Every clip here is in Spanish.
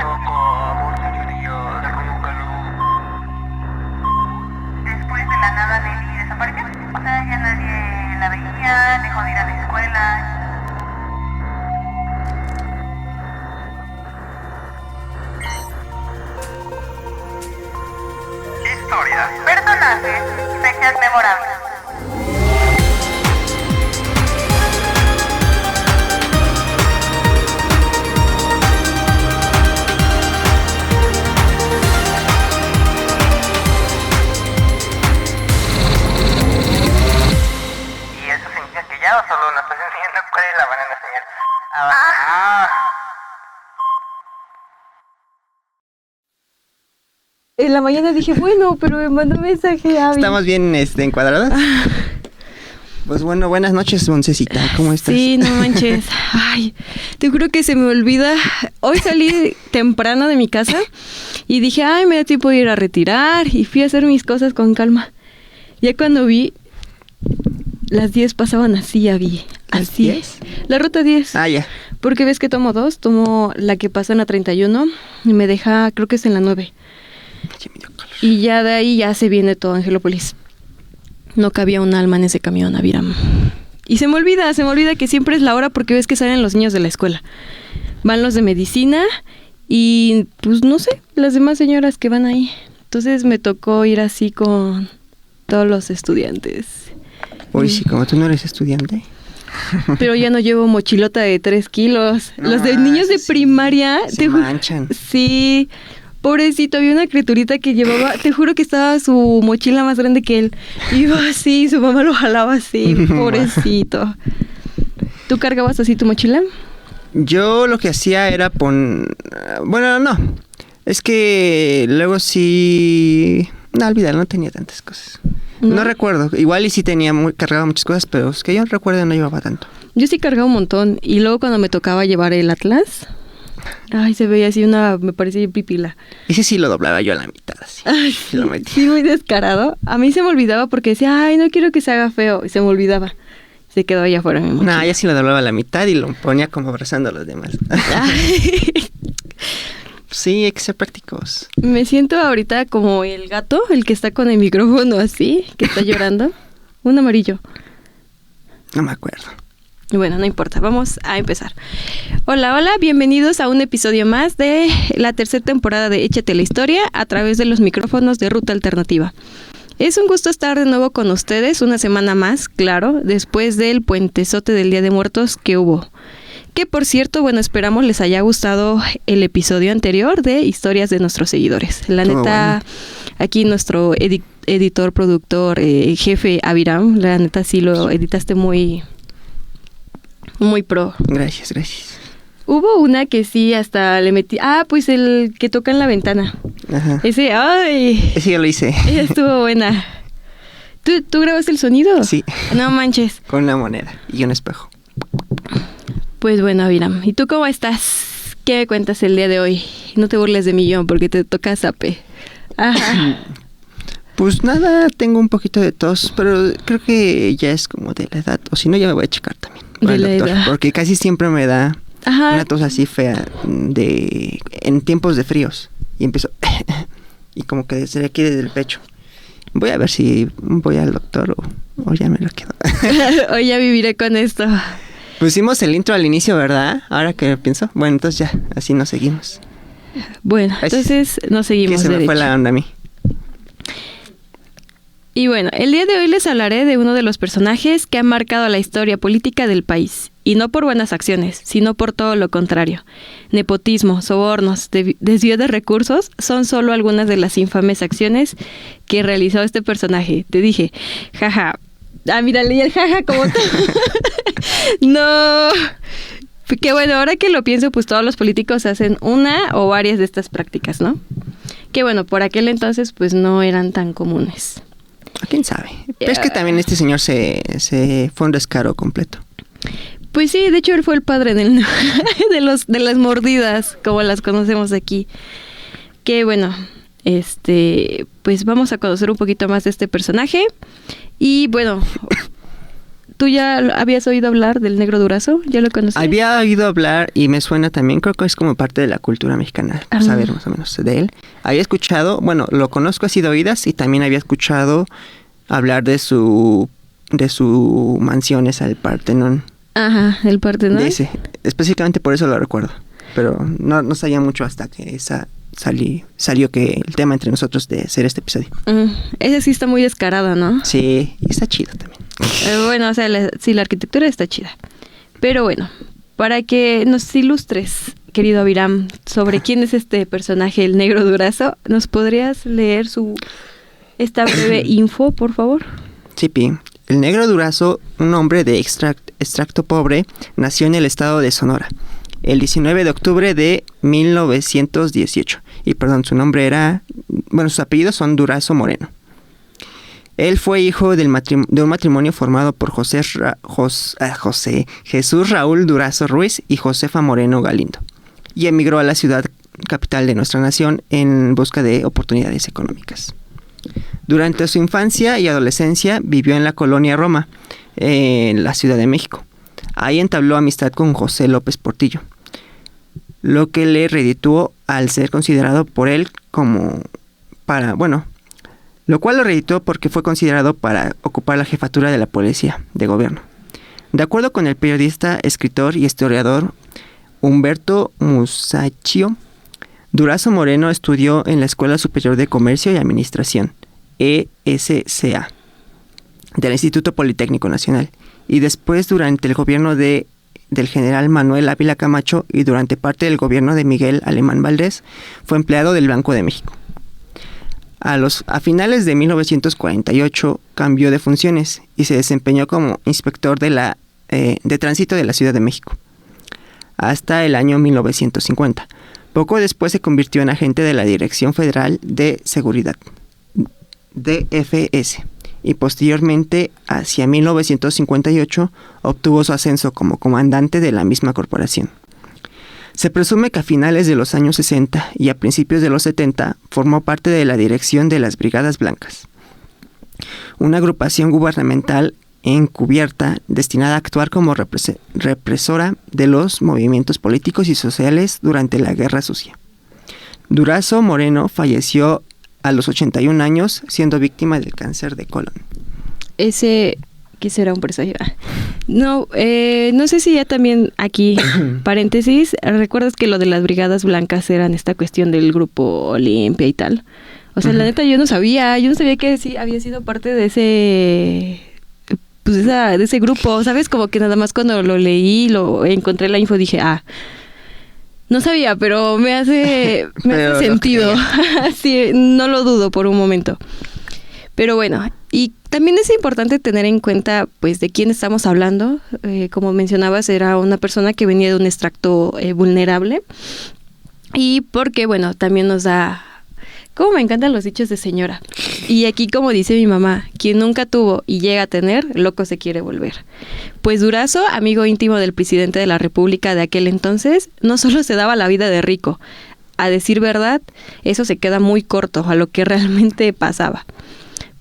poco, amor, señoría, ronócalo. Después de la nada Nelly desapareció. O sea, ya nadie la veía, dejó de ir a la escuela. Historias. Personajes, fechas memorables. ¿Y eso significa que ya o solo nos estás enseñando cuál es la van a enseñar? En la mañana dije, bueno, pero me mandó un mensaje a Abby. ¿Estamos bien encuadradas? Pues bueno, buenas noches, Moncecita. ¿Cómo estás? Sí, no manches. Ay, te juro que se me olvida. Hoy salí temprano de mi casa y dije, ay, me da tiempo de ir a retirar, y fui a hacer mis cosas con calma. Ya cuando vi, las 10 pasaban así, Abby. ¿Las Así. 10? La ruta 10. Ah, ya. Porque ves que tomo dos. Tomo la que pasa en la 31 y me deja, creo que es en la 9. Ya me dio calor. Y ya de ahí ya se viene todo Angelópolis. No cabía un alma en ese camión, Aviram. Y se me olvida que siempre es la hora, porque ves que salen los niños de la escuela. Van los de medicina y pues no sé, las demás señoras que van ahí. Entonces me tocó ir así con todos los estudiantes. Uy, sí, como tú no eres estudiante. Pero ya no llevo mochilota de 3 kilos. Los de niños de sí. primaria... Se manchan. Sí... Pobrecito, había una criaturita que llevaba, te juro que estaba su mochila más grande que él. Iba así, su mamá lo jalaba así, pobrecito. ¿Tú cargabas así tu mochila? Yo lo que hacía era Bueno, no. Es que luego sí... No, olvídalo, no tenía tantas cosas. No recuerdo. Igual y sí cargaba muchas cosas, pero es que yo recuerdo no llevaba tanto. Yo sí cargaba un montón. Y luego cuando me tocaba llevar el Atlas... Ay, se veía así me parecía pipila. Ese sí lo doblaba yo a la mitad, así. Ay, Y lo metía. sí, muy descarado. A mí se me olvidaba porque decía, ay, no quiero que se haga feo. Y se me olvidaba. Se quedó allá afuera mi mochila. No, ya sí lo doblaba a la mitad y lo ponía como abrazando a los demás. Ay. Sí, hay que ser prácticos. Me siento ahorita como el gato, el que está con el micrófono así, que está llorando. Un amarillo. No me acuerdo. Y bueno, no importa, vamos a empezar. Hola, hola, bienvenidos a un episodio más de la tercera temporada de Échate la Historia a través de los micrófonos de Ruta Alternativa. Es un gusto estar de nuevo con ustedes una semana más, claro, después del puentezote del Día de Muertos que hubo. Que por cierto, bueno, esperamos les haya gustado el episodio anterior de Historias de nuestros seguidores. La neta, bueno. Aquí nuestro editor, productor, jefe Aviram, la neta sí lo editaste muy pro. Gracias. Hubo una que sí hasta le metí... Ah, pues el que toca en la ventana. Ajá. Ese, ¡ay! Ese yo lo hice. Esa estuvo buena. ¿Tú grabaste el sonido? Sí. No manches. Con una moneda y un espejo. Pues bueno, Aviram, ¿y tú cómo estás? ¿Qué me cuentas el día de hoy? No te burles de mí, porque te toca zape. Ajá. Pues nada, tengo un poquito de tos, pero creo que ya es como de la edad. O si no, ya me voy a checar también. De la edad. Porque casi siempre me da una tos así fea en tiempos de fríos. Y empiezo... y como que desde aquí, desde el pecho. Voy a ver si voy al doctor o ya me lo quedo. Hoy ya viviré con esto. Pusimos el intro al inicio, ¿verdad? Ahora que pienso. Bueno, entonces ya, así nos seguimos. Bueno, entonces nos seguimos. Que se me fue la onda a mí. Y bueno, el día de hoy les hablaré de uno de los personajes que ha marcado la historia política del país. Y no por buenas acciones, sino por todo lo contrario. Nepotismo, sobornos, desvío de recursos son solo algunas de las infames acciones que realizó este personaje. Te dije, jaja. Ah, mira, leí el jaja como tú. No. Que bueno, ahora que lo pienso, pues todos los políticos hacen una o varias de estas prácticas, ¿no? Que bueno, por aquel entonces pues no eran tan comunes. ¿Quién sabe? Pero es que también este señor se fue un descaro completo. Pues sí, de hecho él fue el padre de las mordidas, como las conocemos aquí. Que bueno, pues vamos a conocer un poquito más de este personaje. Y bueno, ¿Tú ya habías oído hablar del Negro Durazo? ¿Ya lo conocías? Había oído hablar y me suena también, creo que es como parte de la cultura mexicana, saber más o menos de él. Había escuchado, bueno, lo conozco así de oídas y también había escuchado hablar de su mansión esa, el Partenón. Ajá, el Partenón. De ese, específicamente por eso lo recuerdo, pero no sabía mucho hasta que salió que el tema entre nosotros de hacer este episodio. Ese sí está muy descarado, ¿no? Sí, y está chido también. Bueno, o sea, sí, la arquitectura está chida. Pero bueno, para que nos ilustres, querido Aviram, sobre quién es este personaje, el Negro Durazo, ¿nos podrías leer esta breve info, por favor? Sí, Pi. El Negro Durazo, un hombre de extracto pobre, nació en el estado de Sonora el 19 de octubre de 1918. Y sus apellidos son Durazo Moreno. Él fue hijo de un matrimonio formado por Jesús Raúl Durazo Ruiz y Josefa Moreno Galindo, y emigró a la ciudad capital de nuestra nación en busca de oportunidades económicas. Durante su infancia y adolescencia vivió en la colonia Roma, en la Ciudad de México. Ahí entabló amistad con José López Portillo, lo que le redituó al ser considerado por él lo cual lo reditó porque fue considerado para ocupar la jefatura de la policía de gobierno. De acuerdo con el periodista, escritor y historiador Humberto Musacchio, Durazo Moreno estudió en la Escuela Superior de Comercio y Administración, ESCA, del Instituto Politécnico Nacional, y después durante el gobierno del general Manuel Ávila Camacho y durante parte del gobierno de Miguel Alemán Valdés, fue empleado del Banco de México. A finales de 1948 cambió de funciones y se desempeñó como inspector de tránsito de la Ciudad de México hasta el año 1950. Poco después se convirtió en agente de la Dirección Federal de Seguridad, DFS, y posteriormente, hacia 1958, obtuvo su ascenso como comandante de la misma corporación. Se presume que a finales de los años 60 y a principios de los 70 formó parte de la dirección de las Brigadas Blancas, una agrupación gubernamental encubierta destinada a actuar como represora de los movimientos políticos y sociales durante la Guerra Sucia. Durazo Moreno falleció a los 81 años siendo víctima del cáncer de colon. ¿Qué será un presagio? No sé si ya también aquí, paréntesis, ¿recuerdas que lo de las Brigadas Blancas eran esta cuestión del grupo Olimpia y tal? O sea, la neta yo no sabía que sí había sido parte de ese de ese grupo, ¿sabes? Como que nada más cuando lo leí, lo encontré la info, dije, no sabía, pero me hace sentido. Sí, no lo dudo por un momento. Pero bueno, y también es importante tener en cuenta, pues, de quién estamos hablando. Como mencionabas, era una persona que venía de un extracto vulnerable. Y porque, bueno, también nos da... Cómo me encantan los dichos de señora. Y aquí, como dice mi mamá, quien nunca tuvo y llega a tener, loco se quiere volver. Pues Durazo, amigo íntimo del presidente de la República de aquel entonces, no solo se daba la vida de rico. A decir verdad, eso se queda muy corto a lo que realmente pasaba.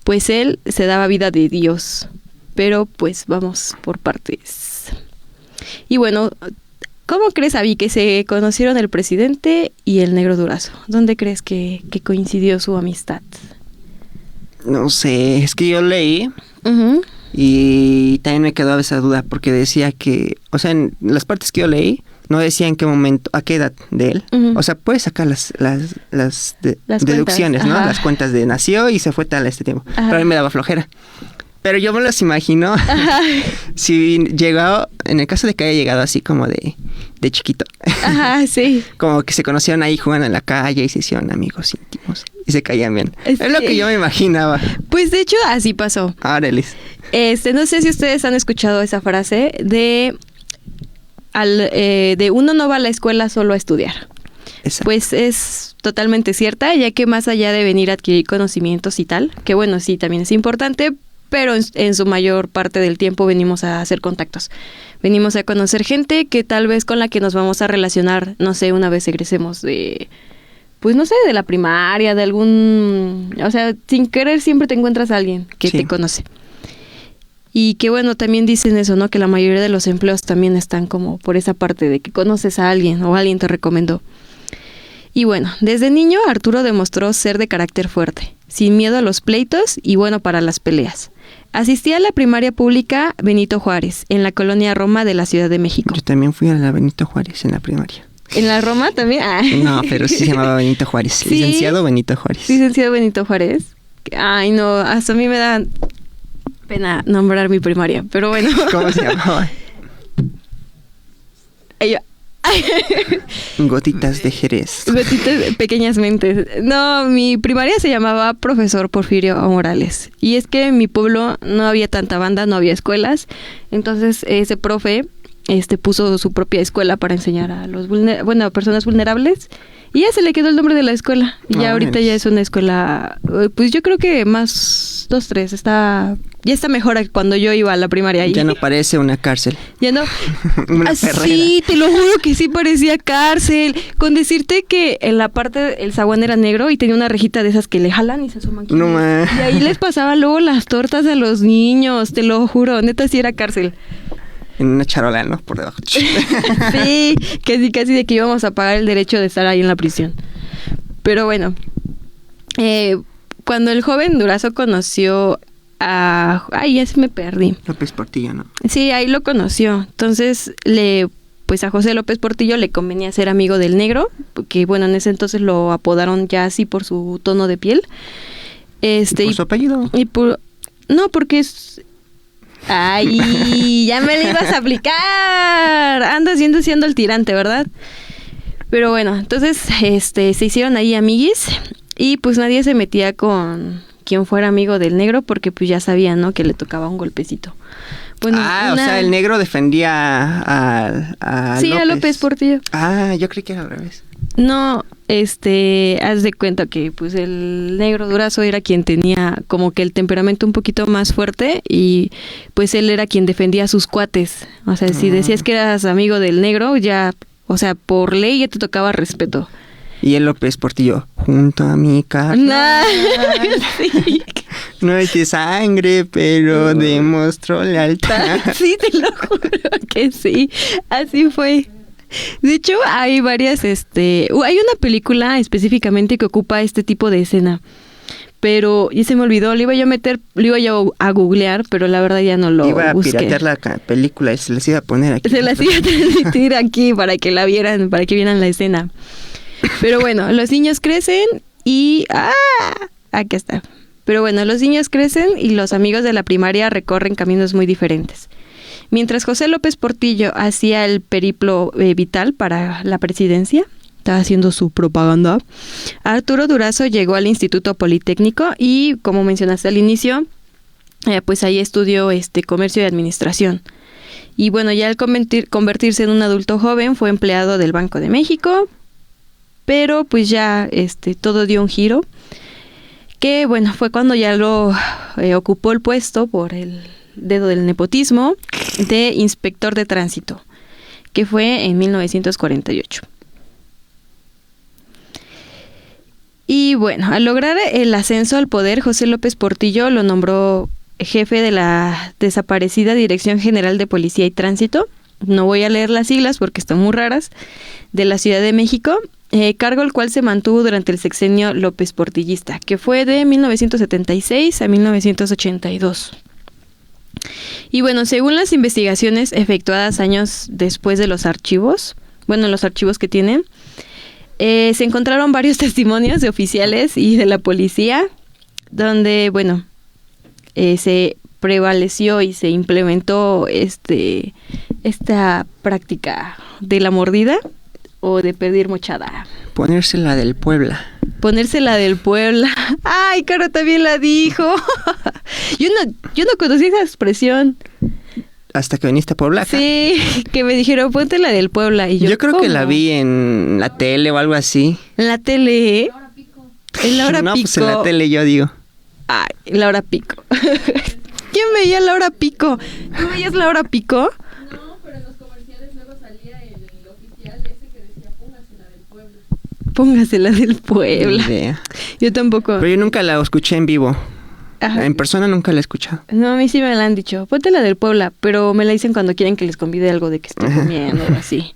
Pues él se daba vida de Dios. Pero pues vamos por partes. Y bueno, ¿cómo crees, Avi, que se conocieron el presidente y el Negro Durazo? ¿Dónde crees que coincidió su amistad? No sé, es que yo leí y también me quedó esa duda porque decía que, o sea, en las partes que yo leí, no decía en qué momento, a qué edad de él. O sea, puedes sacar las deducciones, ¿no? Ajá. Las cuentas de nació y se fue tal este tiempo. Ajá. Pero a mí me daba flojera. Pero yo me los imagino si llegó, en el caso de que haya llegado así como de chiquito. Ajá, sí. Como que se conocieron ahí, jugando en la calle y se hicieron amigos íntimos y se caían bien. Sí. Es lo que yo me imaginaba. Pues de hecho así pasó. Áreles. No sé si ustedes han escuchado esa frase de uno no va a la escuela solo a estudiar. Exacto. Pues es totalmente cierta, ya que más allá de venir a adquirir conocimientos y tal, que bueno, sí, también es importante, pero en su mayor parte del tiempo venimos a hacer contactos. Venimos a conocer gente que tal vez con la que nos vamos a relacionar, no sé, una vez egresemos de, pues no sé, de la primaria, de algún... O sea, sin querer siempre te encuentras a alguien que te conoce. Y que bueno, también dicen eso, ¿no? Que la mayoría de los empleos también están como por esa parte de que conoces a alguien o alguien te recomendó. Y bueno, desde niño Arturo demostró ser de carácter fuerte, sin miedo a los pleitos y bueno para las peleas. Asistía a la primaria pública Benito Juárez, en la colonia Roma de la Ciudad de México. Yo también fui a la Benito Juárez en la primaria. ¿En la Roma también? Ah. No, pero sí se llamaba Benito Juárez. ¿Sí? Licenciado Benito Juárez. Licenciado Benito Juárez. Ay, no, hasta a mí me da pena nombrar mi primaria, pero bueno. ¿Cómo se llamaba? Ella. Gotitas de Jerez. Gotitas, pequeñas mentes. No, mi primaria se llamaba Profesor Porfirio Morales. Y es que en mi pueblo no había tanta banda, no había escuelas. Entonces ese profe puso su propia escuela para enseñar a los personas vulnerables. Y ya se le quedó el nombre de la escuela. Y ya ahorita ya es una escuela, pues yo creo que más 2, 3. Ya está mejor que cuando yo iba a la primaria. Ya no parece una cárcel. Ya no. Una perrera. Sí, te lo juro que sí parecía cárcel. Con decirte que en la parte el zaguán era negro y tenía una rejita de esas que le jalan y se asoman. No más. Y ahí les pasaba luego las tortas a los niños, te lo juro. Neta sí era cárcel. En una charola, ¿no? Por debajo. Sí, casi de que íbamos a pagar el derecho de estar ahí en la prisión. Pero bueno, cuando el joven Durazo conoció a... Ay, ya se me perdí. López Portillo, ¿no? Sí, ahí lo conoció. Entonces, pues a José López Portillo le convenía ser amigo del negro, porque bueno, en ese entonces lo apodaron ya así por su tono de piel. ¿Y por su apellido? No, porque es... Ay, ya me lo ibas a aplicar. Andas siendo el tirante, ¿verdad? Pero bueno, entonces se hicieron ahí amiguis y pues nadie se metía con quien fuera amigo del negro porque pues ya sabían, ¿no? Que le tocaba un golpecito. Bueno, o sea, el negro defendía a sí, López. a López Portillo. Ah, yo creí que era al revés. No, haz de cuenta que pues el negro Durazo era quien tenía como que el temperamento un poquito más fuerte y pues él era quien defendía a sus cuates. O sea, si decías que eras amigo del negro, ya, o sea, por ley ya te tocaba respeto. Y el López Portillo, junto a mi carnal. Sí. No es de sangre, pero demostró lealtad. Sí, te lo juro que sí, así fue. De hecho, hay varias, hay una película específicamente que ocupa este tipo de escena, pero ya se me olvidó, lo iba yo a googlear, pero la verdad ya no lo busqué. Iba a piratear la película y se las iba a poner aquí. Se las iba a transmitir aquí para que la vieran, para que vieran la escena. Pero bueno, los niños crecen y... aquí está. Pero bueno, los niños crecen y los amigos de la primaria recorren caminos muy diferentes. Mientras José López Portillo hacía el periplo vital para la presidencia, estaba haciendo su propaganda, Arturo Durazo llegó al Instituto Politécnico y, como mencionaste al inicio, pues ahí estudió comercio y administración. Y bueno, ya al convertirse en un adulto joven, fue empleado del Banco de México, pero pues ya todo dio un giro, que bueno, fue cuando ya lo ocupó el puesto por el dedo del nepotismo de inspector de tránsito, que fue en 1948. Y bueno, al lograr el ascenso al poder, José López Portillo lo nombró jefe de la desaparecida Dirección General de Policía y Tránsito, no voy a leer las siglas porque están muy raras, de la Ciudad de México, cargo el cual se mantuvo durante el sexenio López Portillista, que fue de 1976 a 1982. Y bueno, según las investigaciones efectuadas años después de los archivos que tienen, se encontraron varios testimonios de oficiales y de la policía, donde, bueno, se prevaleció y se implementó esta práctica de la mordida o de pedir mochada. Ponérsela del Puebla. Ay, Caro también la dijo. Yo no conocía esa expresión. Hasta que viniste a Puebla. Sí, que me dijeron, ponte la del Puebla. Y yo creo ¿cómo? Que la vi en la tele o algo así. ¿En la tele? En la hora no, pico. Pues en la tele yo digo. Ay, la hora pico. ¿Quién veía la hora pico? ¿Tú veías la hora pico? No, pero en los comerciales luego salía el oficial ese que decía, póngasela del Puebla. Póngasela del Puebla. Ni idea. Yo tampoco. Pero yo nunca la escuché en vivo. Ajá. En persona nunca la he escuchado. No, a mí sí me la han dicho. Ponte la del Puebla, pero me la dicen cuando quieren que les convide algo de que estoy comiendo o así.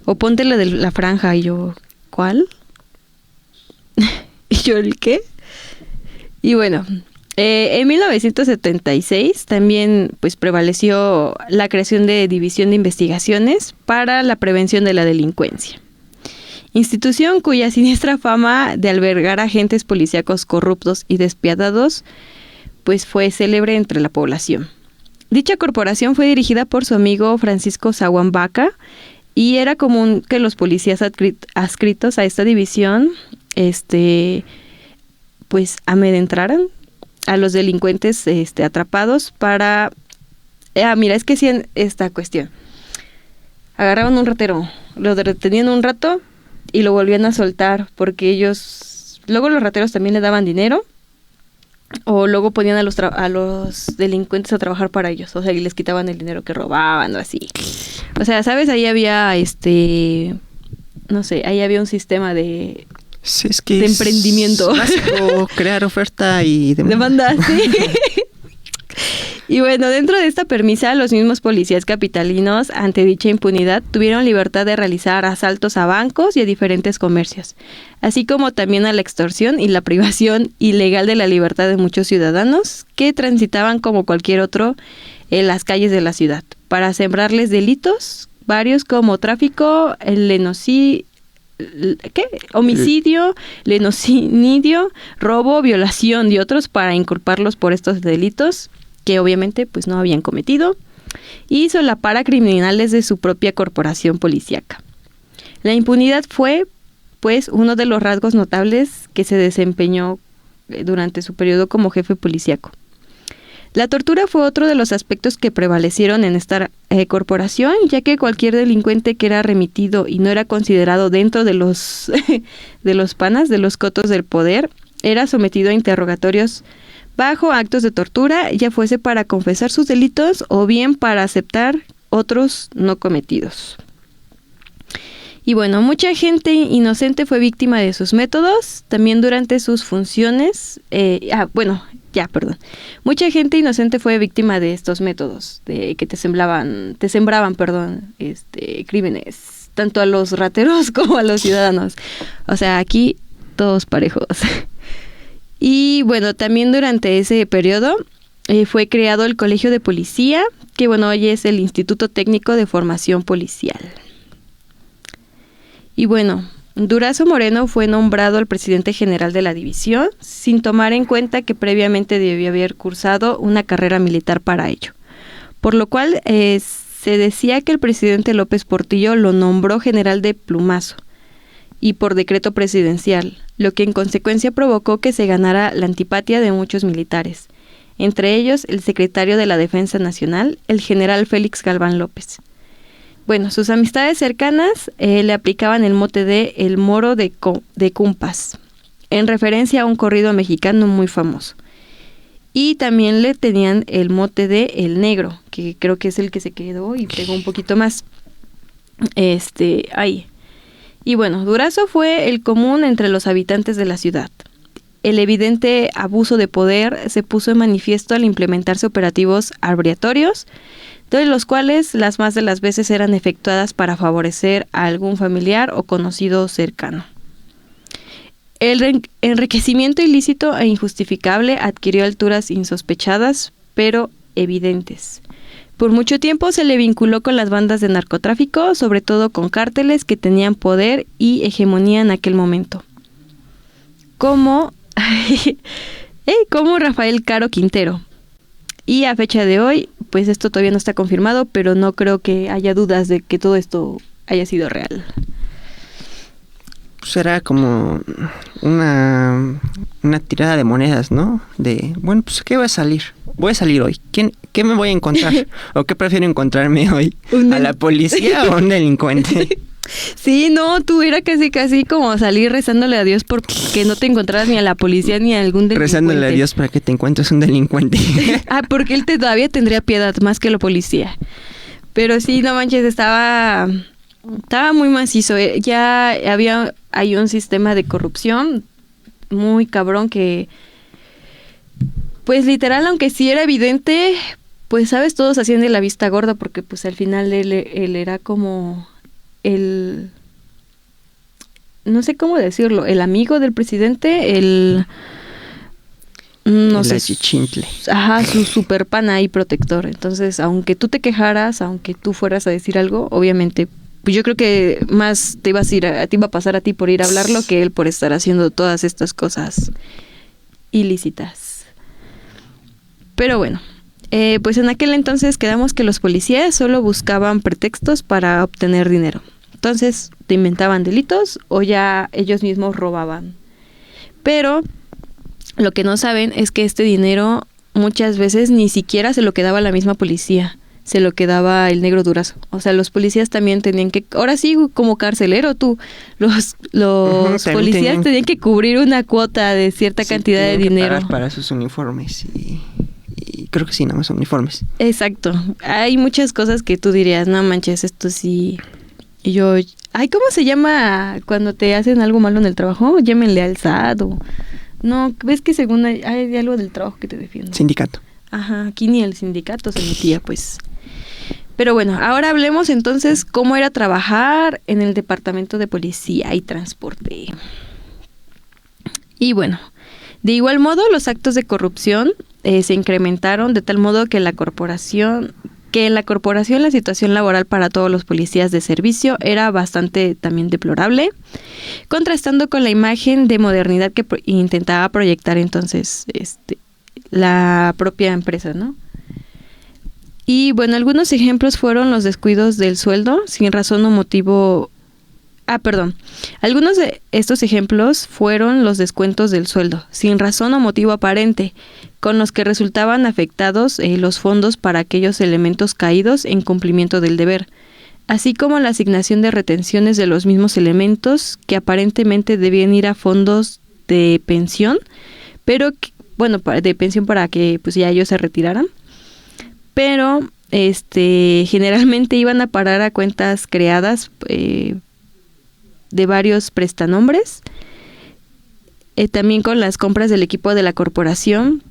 O ponte la de la franja y yo, ¿cuál? Y yo, ¿el qué? Y bueno, en 1976 también pues prevaleció la creación de División de Investigaciones para la Prevención de la Delincuencia. Institución cuya siniestra fama de albergar agentes policíacos corruptos y despiadados pues fue célebre entre la población. Dicha corporación fue dirigida por su amigo Francisco Zaguán Baca y era común que los policías adscritos a esta división pues amedrentaran a los delincuentes atrapados para... mira, es que sí, en esta cuestión. Agarraban un ratero, lo detenían un rato y lo volvían a soltar porque ellos... Luego los rateros también le daban dinero o luego ponían a los delincuentes a trabajar para ellos. O sea, y les quitaban el dinero que robaban o así. O sea, ¿sabes? Ahí había no sé, ahí había un sistema de... Sí, es que de emprendimiento. Es básico crear oferta y demanda, sí. Y bueno, dentro de esta premisa, los mismos policías capitalinos, ante dicha impunidad, tuvieron libertad de realizar asaltos a bancos y a diferentes comercios, así como también a la extorsión y la privación ilegal de la libertad de muchos ciudadanos que transitaban como cualquier otro en las calles de la ciudad, para sembrarles delitos, varios como tráfico, homicidio, lenocidio, robo, violación y otros para inculparlos por estos delitos que obviamente pues no habían cometido y solapar a criminales de su propia corporación policíaca. La impunidad fue pues uno de los rasgos notables que se desempeñó durante su periodo como jefe policíaco. La tortura fue otro de los aspectos que prevalecieron en esta corporación, ya que cualquier delincuente que era remitido y no era considerado dentro de los de los panas, de los cotos del poder, era sometido a interrogatorios bajo actos de tortura, ya fuese para confesar sus delitos o bien para aceptar otros no cometidos. Y bueno, mucha gente inocente fue víctima de sus métodos, también durante sus funciones, mucha gente inocente fue víctima de estos métodos, de que te sembraban, crímenes, tanto a los rateros como a los ciudadanos. O sea, aquí todos parejos. Y bueno, también durante ese periodo fue creado el Colegio de Policía, que bueno, hoy es el Instituto Técnico de Formación Policial. Y bueno, Durazo Moreno fue nombrado el presidente general de la división, sin tomar en cuenta que previamente debió haber cursado una carrera militar para ello. Por lo cual se decía que el presidente López Portillo lo nombró general de plumazo y por decreto presidencial, lo que en consecuencia provocó que se ganara la antipatía de muchos militares, entre ellos el secretario de la Defensa Nacional, el general Félix Galván López. Bueno, sus amistades cercanas le aplicaban el mote de El Moro de Cumpas, en referencia a un corrido mexicano muy famoso. Y también le tenían el mote de El Negro, que creo que es el que se quedó y pegó un poquito más. Ahí. Y bueno, Durazo fue el común entre los habitantes de la ciudad. El evidente abuso de poder se puso en manifiesto al implementarse operativos arbitratorios, de los cuales las más de las veces eran efectuadas para favorecer a algún familiar o conocido cercano. El enriquecimiento ilícito e injustificable adquirió alturas insospechadas, pero evidentes. Por mucho tiempo se le vinculó con las bandas de narcotráfico, sobre todo con cárteles que tenían poder y hegemonía en aquel momento. Como Rafael Caro Quintero. Y a fecha de hoy, pues esto todavía no está confirmado, pero no creo que haya dudas de que todo esto haya sido real. Pues era como una tirada de monedas, ¿no? De, bueno, pues ¿qué va a salir? Voy a salir hoy. ¿Qué me voy a encontrar? ¿O qué prefiero encontrarme hoy? ¿A la policía o a un delincuente? Sí, no, tú era casi como salir rezándole a Dios porque no te encontraras ni a la policía ni a algún delincuente. Rezándole a Dios para que te encuentres un delincuente. Porque él todavía tendría piedad más que la policía. Pero sí, no manches, estaba muy macizo. Ya hay un sistema de corrupción muy cabrón que Pues literal, aunque sí era evidente, pues sabes, todos hacían de la vista gorda porque pues al final él era como el, no sé cómo decirlo, el amigo del presidente, no El sé, achichintle. ajá, su super pana y protector. Entonces, aunque tú te quejaras, aunque tú fueras a decir algo, obviamente, pues yo creo que más te iba a pasar a ti por ir a hablarlo que él por estar haciendo todas estas cosas ilícitas. Pero bueno, pues en aquel entonces quedamos que los policías solo buscaban pretextos para obtener dinero. Entonces, te inventaban delitos o ya ellos mismos robaban. Pero lo que no saben es que este dinero muchas veces ni siquiera se lo quedaba la misma policía, se lo quedaba el negro Durazo. O sea, los policías también tenían que, ahora sí, como carcelero tú, los policías tenían que cubrir una cuota de cierta cantidad de dinero. Pagar para sus uniformes y creo que sí, nada más uniformes. Exacto. Hay muchas cosas que tú dirías, no manches, esto sí. Y yo, ay, ¿cómo se llama cuando te hacen algo malo en el trabajo? Llámenle al SAT o... No, ves que según hay algo del trabajo que te defiende. Sindicato. Ajá, aquí ni el sindicato se metía, pues. Pero bueno, ahora hablemos entonces cómo era trabajar en el departamento de policía y transporte. Y bueno, de igual modo los actos de corrupción se incrementaron de tal modo que en la corporación la situación laboral para todos los policías de servicio era bastante también deplorable, contrastando con la imagen de modernidad que intentaba proyectar entonces la propia empresa, ¿no? Y bueno, algunos ejemplos fueron los descuidos del sueldo sin razón o motivo. Algunos de estos ejemplos fueron los descuentos del sueldo sin razón o motivo aparente, con los que resultaban afectados los fondos para aquellos elementos caídos en cumplimiento del deber, así como la asignación de retenciones de los mismos elementos que aparentemente debían ir a fondos de pensión, pero de pensión para que pues ya ellos se retiraran, pero generalmente iban a parar a cuentas creadas de varios prestanombres, también con las compras del equipo de la corporación.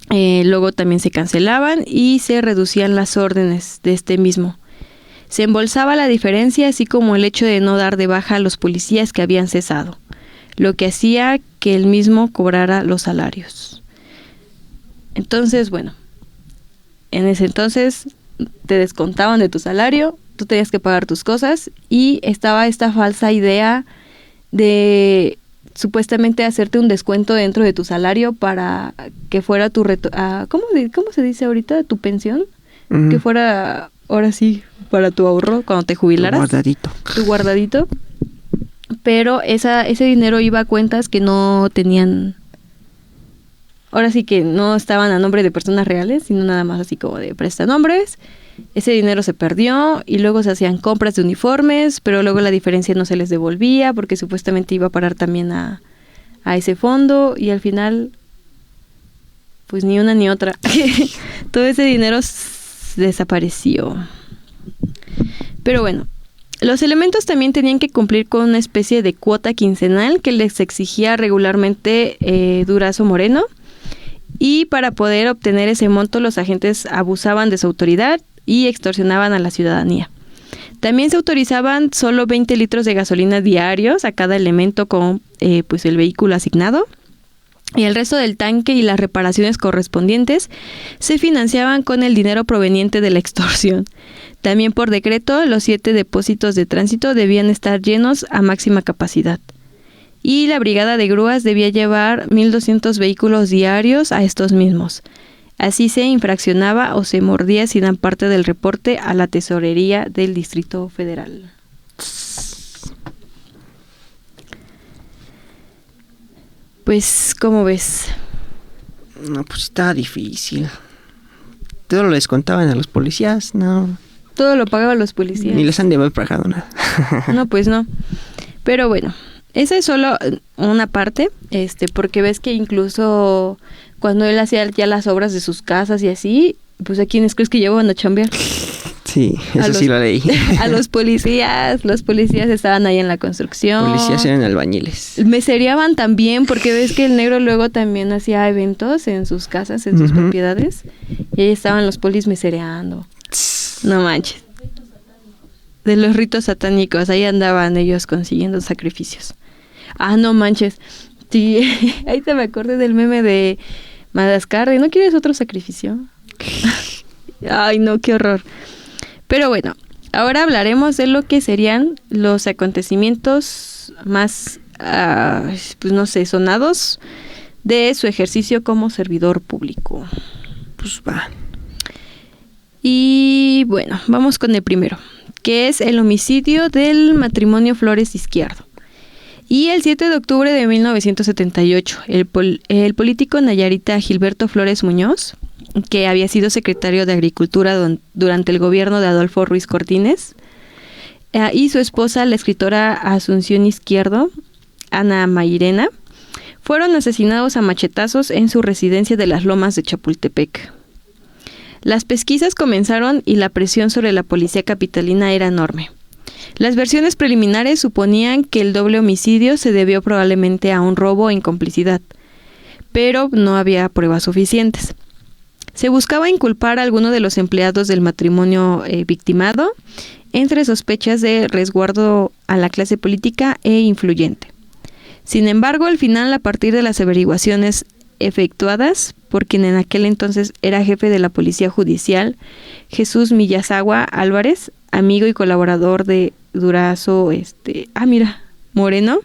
Luego también se cancelaban y se reducían las órdenes de este mismo. Se embolsaba la diferencia, así como el hecho de no dar de baja a los policías que habían cesado, lo que hacía que el mismo cobrara los salarios. Entonces, bueno, en ese entonces te descontaban de tu salario, tú tenías que pagar tus cosas y estaba esta falsa idea de supuestamente hacerte un descuento dentro de tu salario para que fuera tu ¿cómo se dice ahorita? ¿Tu pensión? Uh-huh. Que fuera, ahora sí, para tu ahorro cuando te jubilaras. Tu guardadito. Pero ese dinero iba a cuentas que no tenían, ahora sí que no estaban a nombre de personas reales, sino nada más así como de prestanombres. Ese dinero se perdió y luego se hacían compras de uniformes, pero luego la diferencia no se les devolvía porque supuestamente iba a parar también a ese fondo y al final pues ni una ni otra. Todo ese dinero desapareció. Pero bueno, los elementos también tenían que cumplir con una especie de cuota quincenal que les exigía regularmente Durazo Moreno, y para poder obtener ese monto los agentes abusaban de su autoridad y extorsionaban a la ciudadanía. También se autorizaban solo 20 litros de gasolina diarios a cada elemento con pues el vehículo asignado, y el resto del tanque y las reparaciones correspondientes se financiaban con el dinero proveniente de la extorsión. También por decreto, los 7 depósitos de tránsito debían estar llenos a máxima capacidad. Y la brigada de grúas debía llevar 1.200 vehículos diarios a estos mismos. Así se infraccionaba o se mordía si dan parte del reporte a la tesorería del Distrito Federal. Pues, ¿cómo ves? No, pues está difícil. Todo lo descontaban a los policías, no. Todo lo pagaban los policías. Ni les han de haber pagado nada. No, pues no. Pero bueno, esa es solo una parte, porque ves que incluso cuando él hacía ya las obras de sus casas y así, pues ¿a quiénes crees que llevaban a chambear? Sí, A eso sí lo leí. A los policías estaban ahí en la construcción. Policías eran albañiles. Mesereaban también, porque ves que el negro luego también hacía eventos en sus casas, en sus propiedades, y ahí estaban los polis mesereando. No manches. De los ritos satánicos, ahí andaban ellos consiguiendo sacrificios. Ah, no manches. Sí, ahí te me acordé del meme de Madagascar, ¿no quieres otro sacrificio? Ay, no, qué horror. Pero bueno, ahora hablaremos de lo que serían los acontecimientos más, pues no sé, sonados de su ejercicio como servidor público. Pues va. Y bueno, vamos con el primero, que es el homicidio del matrimonio Flores Izquierdo. Y el 7 de octubre de 1978, el político nayarita Gilberto Flores Muñoz, que había sido secretario de Agricultura durante el gobierno de Adolfo Ruiz Cortines, y su esposa, la escritora Asunción Izquierdo, Ana Mairena, fueron asesinados a machetazos en su residencia de las Lomas de Chapultepec. Las pesquisas comenzaron y la presión sobre la policía capitalina era enorme. Las versiones preliminares suponían que el doble homicidio se debió probablemente a un robo en complicidad, pero no había pruebas suficientes. Se buscaba inculpar a alguno de los empleados del matrimonio victimado, entre sospechas de resguardo a la clase política e influyente. Sin embargo, al final, a partir de las averiguaciones efectuadas por quien en aquel entonces era jefe de la Policía Judicial, Jesús Millasagua Álvarez, amigo y colaborador de Durazo Moreno,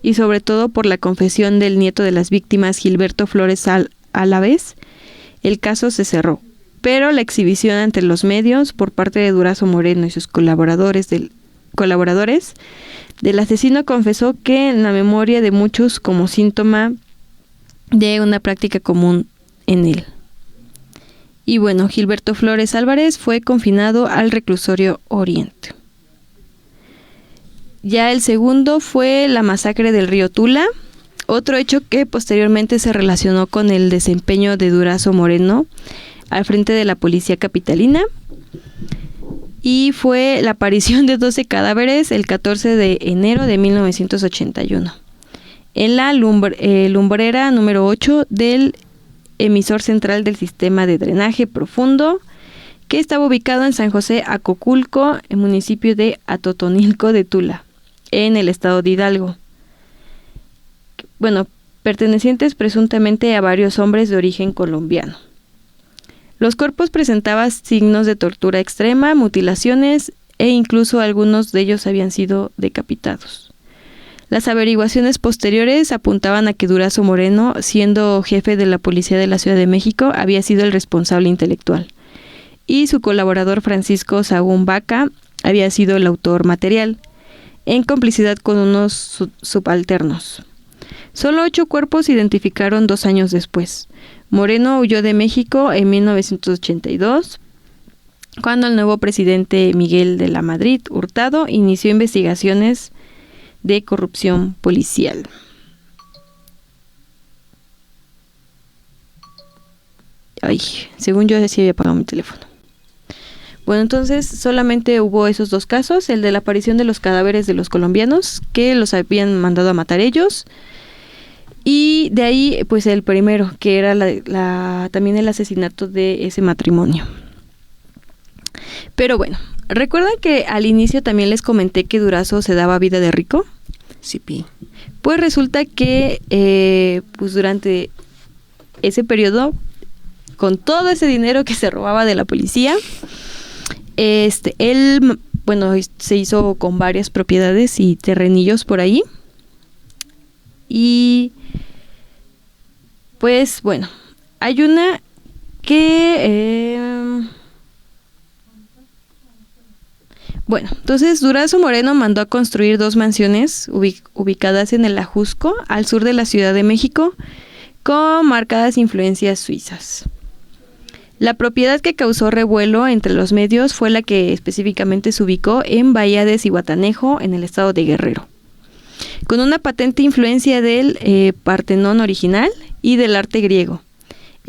y sobre todo por la confesión del nieto de las víctimas, Gilberto Flores Álvarez, el caso se cerró. Pero la exhibición ante los medios por parte de Durazo Moreno y sus colaboradores del asesino confesó que en la memoria de muchos como síntoma de una práctica común en él. Y bueno, Gilberto Flores Álvarez fue confinado al reclusorio Oriente. Ya el segundo fue la masacre del río Tula, otro hecho que posteriormente se relacionó con el desempeño de Durazo Moreno al frente de la policía capitalina, y fue la aparición de 12 cadáveres el 14 de enero de 1981 en la lumbrera número 8 del emisor central del sistema de drenaje profundo, que estaba ubicado en San José Acoculco, el municipio de Atotonilco de Tula, en el estado de Hidalgo. Bueno, pertenecientes presuntamente a varios hombres de origen colombiano. Los cuerpos presentaban signos de tortura extrema, mutilaciones e incluso algunos de ellos habían sido decapitados. Las averiguaciones posteriores apuntaban a que Durazo Moreno, siendo jefe de la policía de la Ciudad de México, había sido el responsable intelectual, y su colaborador Francisco Sahagún Baca había sido el autor material, en complicidad con unos subalternos. Solo 8 cuerpos se identificaron 2 años después. Moreno huyó de México en 1982, cuando el nuevo presidente Miguel de la Madrid Hurtado inició investigaciones de corrupción policial. Ay, según yo sí había apagado mi teléfono. Bueno, entonces solamente hubo esos 2 casos, el de la aparición de los cadáveres de los colombianos, que los habían mandado a matar ellos, y de ahí pues el primero, que era también el asesinato de ese matrimonio. Pero bueno, ¿recuerdan que al inicio también les comenté que Durazo se daba vida de rico? Sí, pi. Pues resulta que pues durante ese periodo, con todo ese dinero que se robaba de la policía, él, bueno, se hizo con varias propiedades y terrenillos por ahí. Y pues bueno, hay una que... Bueno, entonces Durazo Moreno mandó a construir 2 mansiones ubicadas en el Ajusco, al sur de la Ciudad de México, con marcadas influencias suizas. La propiedad que causó revuelo entre los medios fue la que específicamente se ubicó en Bahía de Zihuatanejo, en el estado de Guerrero, con una patente influencia del Partenón original y del arte griego.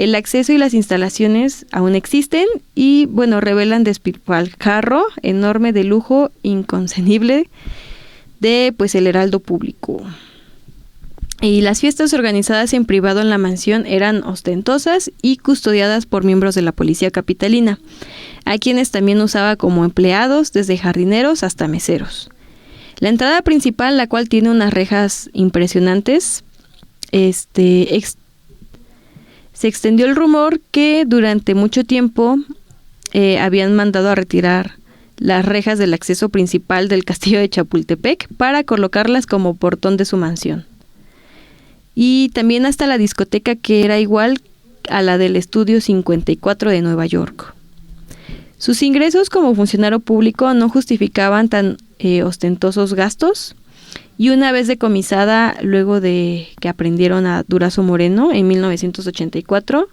El acceso y las instalaciones aún existen y, bueno, revelan despilfarro enorme de lujo inconcebible de, pues, el heraldo público. Y las fiestas organizadas en privado en la mansión eran ostentosas y custodiadas por miembros de la policía capitalina, a quienes también usaba como empleados, desde jardineros hasta meseros. La entrada principal, la cual tiene unas rejas impresionantes, se extendió el rumor que durante mucho tiempo habían mandado a retirar las rejas del acceso principal del castillo de Chapultepec para colocarlas como portón de su mansión. Y también hasta la discoteca, que era igual a la del Estudio 54 de Nueva York. Sus ingresos como funcionario público no justificaban tan ostentosos gastos, y una vez decomisada, luego de que aprendieron a Durazo Moreno en 1984,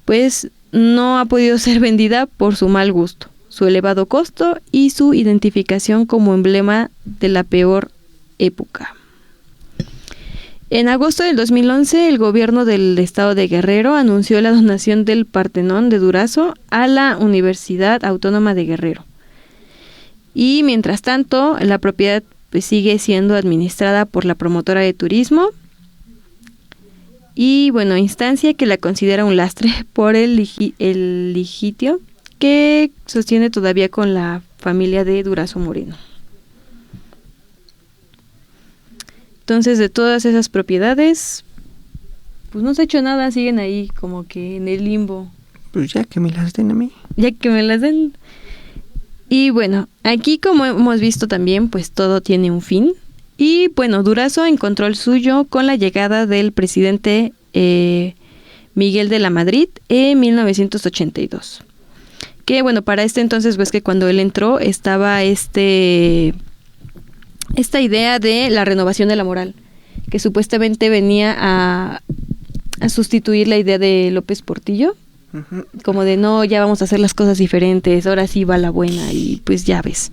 pues no ha podido ser vendida por su mal gusto, su elevado costo y su identificación como emblema de la peor época. En agosto del 2011, el gobierno del estado de Guerrero anunció la donación del Partenón de Durazo a la Universidad Autónoma de Guerrero. Y mientras tanto, la propiedad pues sigue siendo administrada por la promotora de turismo y, bueno, instancia que la considera un lastre por el litigio que sostiene todavía con la familia de Durazo Moreno. Entonces, de todas esas propiedades, pues no se ha hecho nada, siguen ahí como que en el limbo. Pues ya que me las den a mí. Ya que me las den. Y bueno, aquí, como hemos visto también, pues todo tiene un fin. Y bueno, Durazo encontró el suyo con la llegada del presidente Miguel de la Madrid en 1982. Que bueno, para este entonces, ves que cuando él entró estaba esta idea de la renovación de la moral, que supuestamente venía a sustituir la idea de López Portillo. Uh-huh. Como de no, ya vamos a hacer las cosas diferentes, ahora sí va la buena, y pues ya ves.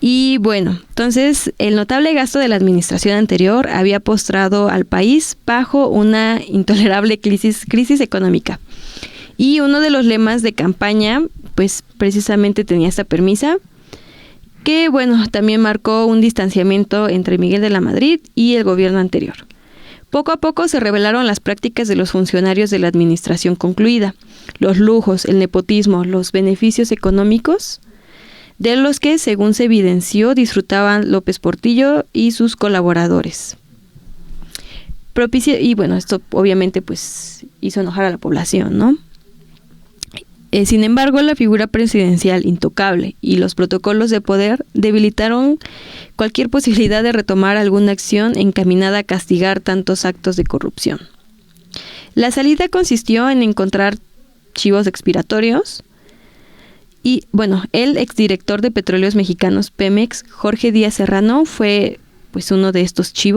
Y bueno, entonces el notable gasto de la administración anterior había postrado al país bajo una intolerable crisis económica. Y uno de los lemas de campaña, pues precisamente tenía esta premisa, que bueno, también marcó un distanciamiento entre Miguel de la Madrid y el gobierno anterior. Poco a poco se revelaron las prácticas de los funcionarios de la administración concluida, los lujos, el nepotismo, los beneficios económicos, de los que, según se evidenció, disfrutaban López Portillo y sus colaboradores. Y bueno, esto obviamente pues hizo enojar a la población, ¿no? Sin embargo, la figura presidencial intocable y los protocolos de poder debilitaron cualquier posibilidad de retomar alguna acción encaminada a castigar tantos actos de corrupción. La salida consistió en encontrar chivos expiatorios y, bueno, el exdirector de Petróleos Mexicanos Pemex, Jorge Díaz Serrano, fue pues uno de estos chivos.